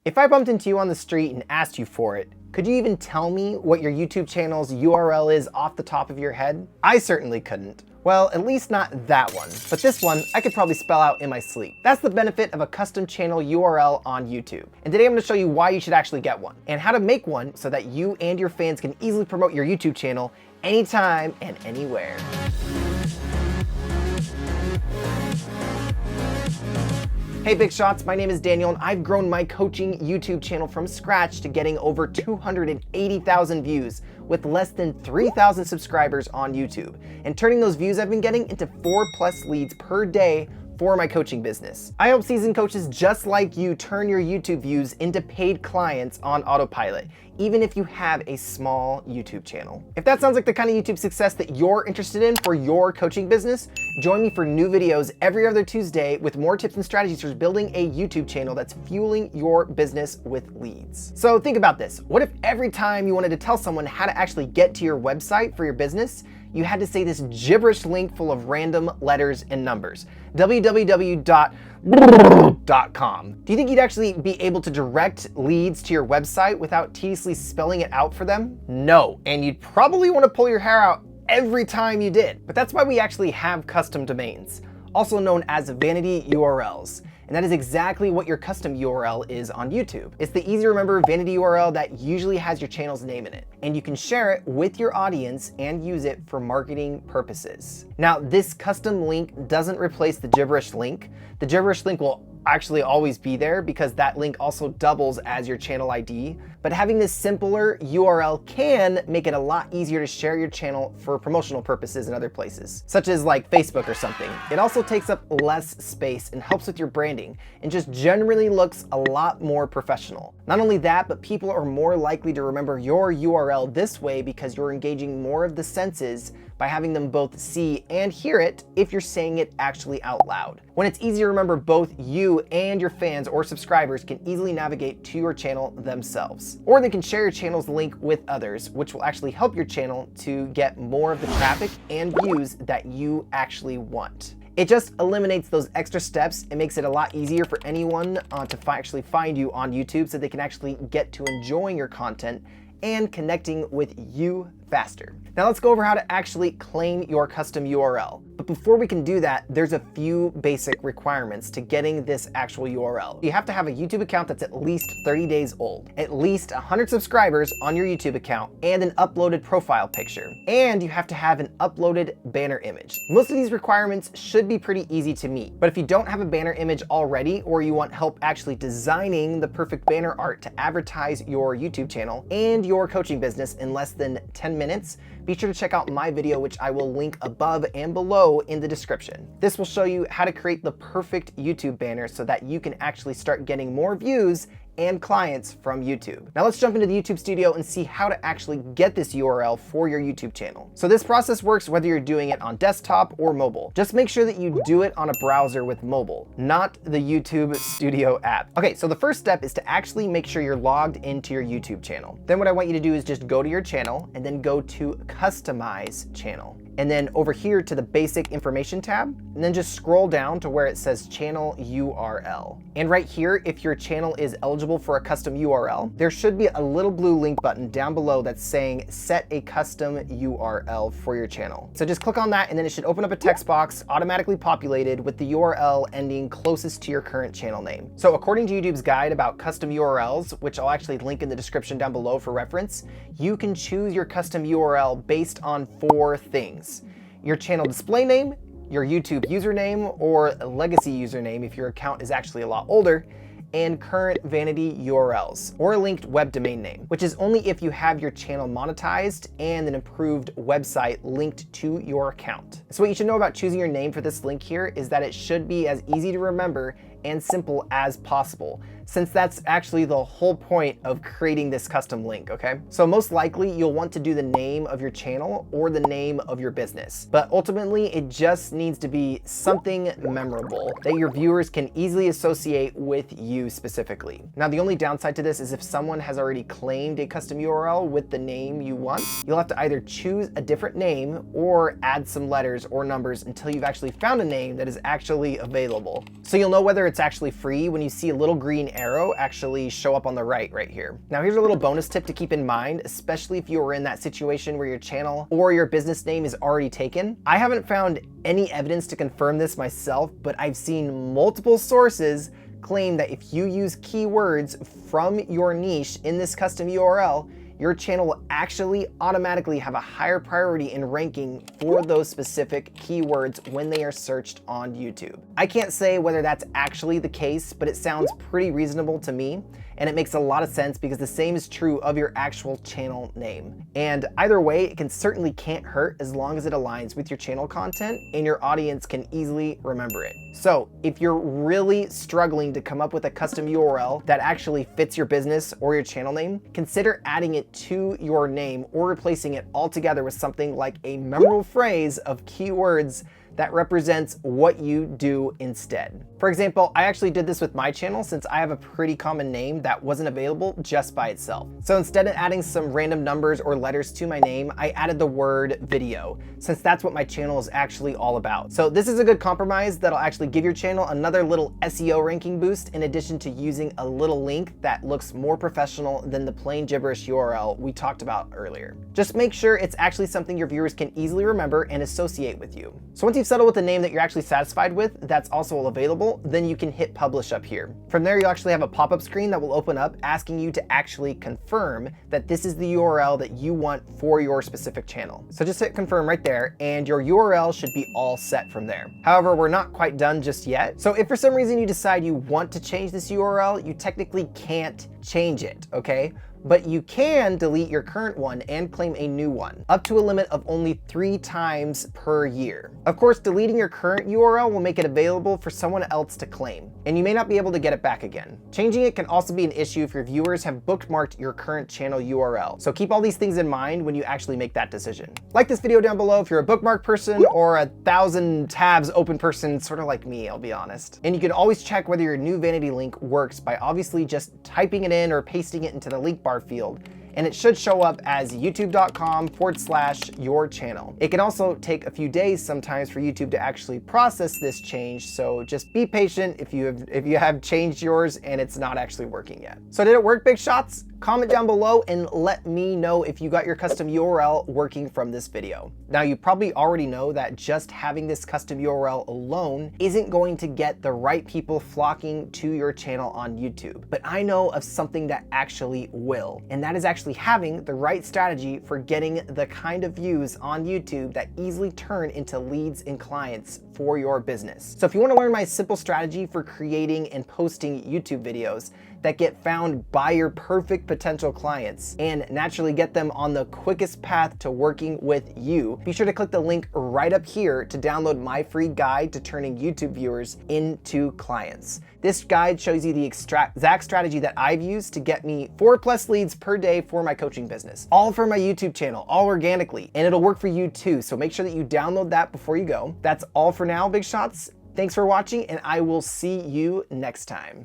If I bumped into you on the street and asked you for it, could you even tell me what your YouTube channel's URL is off the top of your head? I certainly couldn't. Well, at least not that one, but this one I could probably spell out in my sleep. That's the benefit of a custom channel URL on YouTube. And today I'm going to show you why you should actually get one and how to make one so that you and your fans can easily promote your YouTube channel anytime and anywhere. Hey Big Shots, my name is Daniel and I've grown my coaching YouTube channel from scratch to getting over 280,000 views with less than 3,000 subscribers on YouTube and turning those views I've been getting into 4+ leads per day for my coaching business. I help seasoned coaches just like you turn your YouTube views into paid clients on autopilot, even if you have a small YouTube channel. If that sounds like the kind of YouTube success that you're interested in for your coaching business, join me for new videos every other Tuesday with more tips and strategies for building a YouTube channel that's fueling your business with leads. So think about this. What if every time you wanted to tell someone how to actually get to your website for your business, you had to say this gibberish link full of random letters and numbers? www.com. Do you think you'd actually be able to direct leads to your website without tediously spelling it out for them? No, and you'd probably want to pull your hair out every time you did. But that's why we actually have custom domains, also known as vanity URLs. And that is exactly what your custom URL is on YouTube. It's the easy to remember vanity URL that usually has your channel's name in it. And you can share it with your audience and use it for marketing purposes. Now, this custom link doesn't replace the gibberish link. The gibberish link will actually always be there because that link also doubles as your channel ID. But having this simpler URL can make it a lot easier to share your channel for promotional purposes in other places, such as like Facebook or something. It also takes up less space and helps with your branding and just generally looks a lot more professional. Not only that, but people are more likely to remember your URL this way because you're engaging more of the senses by having them both see and hear it if you're saying it actually out loud. When it's easy to remember, both you and your fans or subscribers can easily navigate to your channel themselves. Or they can share your channel's link with others, which will actually help your channel to get more of the traffic and views that you actually want. It just eliminates those extra steps. It makes it a lot easier for anyone to actually find you on YouTube so they can actually get to enjoying your content and connecting with you faster. Now let's go over how to actually claim your custom URL. But before we can do that, there's a few basic requirements to getting this actual URL. You have to have a YouTube account that's at least 30 days old, at least 100 subscribers on your YouTube account, and an uploaded profile picture. And you have to have an uploaded banner image. Most of these requirements should be pretty easy to meet. But if you don't have a banner image already, or you want help actually designing the perfect banner art to advertise your YouTube channel and your coaching business in less than 10 minutes, be sure to check out my video, which I will link above and below in the description. This will show you how to create the perfect YouTube banner so that you can actually start getting more views and clients from YouTube. Now let's jump into the YouTube studio and see how to actually get this URL for your YouTube channel. So this process works whether you're doing it on desktop or mobile. Just make sure that you do it on a browser with mobile, not the YouTube Studio app. Okay, so the first step is to actually make sure you're logged into your YouTube channel. Then what I want you to do is just go to your channel and then go to Customize Channel. And then over here to the Basic Information tab, and then just scroll down to where it says Channel URL. And right here, if your channel is eligible for a custom URL, there should be a little blue link button down below that's saying Set a Custom URL for your channel. So just click on that and then it should open up a text box automatically populated with the URL ending closest to your current channel name. So according to YouTube's guide about custom URLs, which I'll actually link in the description down below for reference, you can choose your custom URL based on 4 things. Your channel display name, your YouTube username or legacy username if your account is actually a lot older, and current vanity URLs or a linked web domain name, which is only if you have your channel monetized and an improved website linked to your account. So what you should know about choosing your name for this link here is that it should be as easy to remember and simple as possible, since that's actually the whole point of creating this custom link, okay? So most likely you'll want to do the name of your channel or the name of your business, but ultimately it just needs to be something memorable that your viewers can easily associate with you specifically. Now, the only downside to this is if someone has already claimed a custom URL with the name you want, you'll have to either choose a different name or add some letters or numbers until you've actually found a name that is actually available. So you'll know whether it's actually free when you see a little green arrow actually show up on the right here. Now here's a little bonus tip to keep in mind, especially if you are in that situation where your channel or your business name is already taken. I haven't found any evidence to confirm this myself, but I've seen multiple sources claim that if you use keywords from your niche in this custom URL, your channel will actually automatically have a higher priority in ranking for those specific keywords when they are searched on YouTube. I can't say whether that's actually the case, but it sounds pretty reasonable to me, and it makes a lot of sense because the same is true of your actual channel name. And either way, it certainly can't hurt as long as it aligns with your channel content and your audience can easily remember it. So if you're really struggling to come up with a custom URL that actually fits your business or your channel name, consider adding it to your name or replacing it altogether with something like a memorable phrase of keywords that represents what you do instead. For example, I actually did this with my channel since I have a pretty common name that wasn't available just by itself. So instead of adding some random numbers or letters to my name, I added the word video, since that's what my channel is actually all about. So this is a good compromise that'll actually give your channel another little SEO ranking boost in addition to using a little link that looks more professional than the plain gibberish URL we talked about earlier. Just make sure it's actually something your viewers can easily remember and associate with you. So once you've settled with a name that you're actually satisfied with that's also available, then you can hit publish up here. From there, you'll actually have a pop-up screen that will open up asking you to actually confirm that this is the URL that you want for your specific channel. So just hit confirm right there and your URL should be all set from there. However, we're not quite done just yet. So if for some reason you decide you want to change this URL, you technically can't change it, okay? But you can delete your current one and claim a new one, up to a limit of only 3 times per year. Of course, deleting your current URL will make it available for someone else to claim, and you may not be able to get it back again. Changing it can also be an issue if your viewers have bookmarked your current channel URL. So keep all these things in mind when you actually make that decision. Like this video down below if you're a bookmark person or 1,000 tabs open person, sort of like me, I'll be honest. And you can always check whether your new vanity link works by obviously just typing it in or pasting it into the link bar field, and it should show up as youtube.com/your channel. It can also take a few days sometimes for YouTube to actually process this change, so just be patient if you have changed yours and it's not actually working yet. So did it work, big shots? Comment down below and let me know if you got your custom URL working from this video. Now you probably already know that just having this custom URL alone isn't going to get the right people flocking to your channel on YouTube, but I know of something that actually will, and that is actually having the right strategy for getting the kind of views on YouTube that easily turn into leads and clients for your business. So if you want to learn my simple strategy for creating and posting YouTube videos that get found by your perfect potential clients and naturally get them on the quickest path to working with you, be sure to click the link right up here to download my free guide to turning YouTube viewers into clients. This guide shows you the exact strategy that I've used to get me 4+ leads per day for my coaching business, all for my YouTube channel, all organically, and it'll work for you too. So make sure that you download that before you go. That's all for now, big shots. Thanks for watching, and I will see you next time.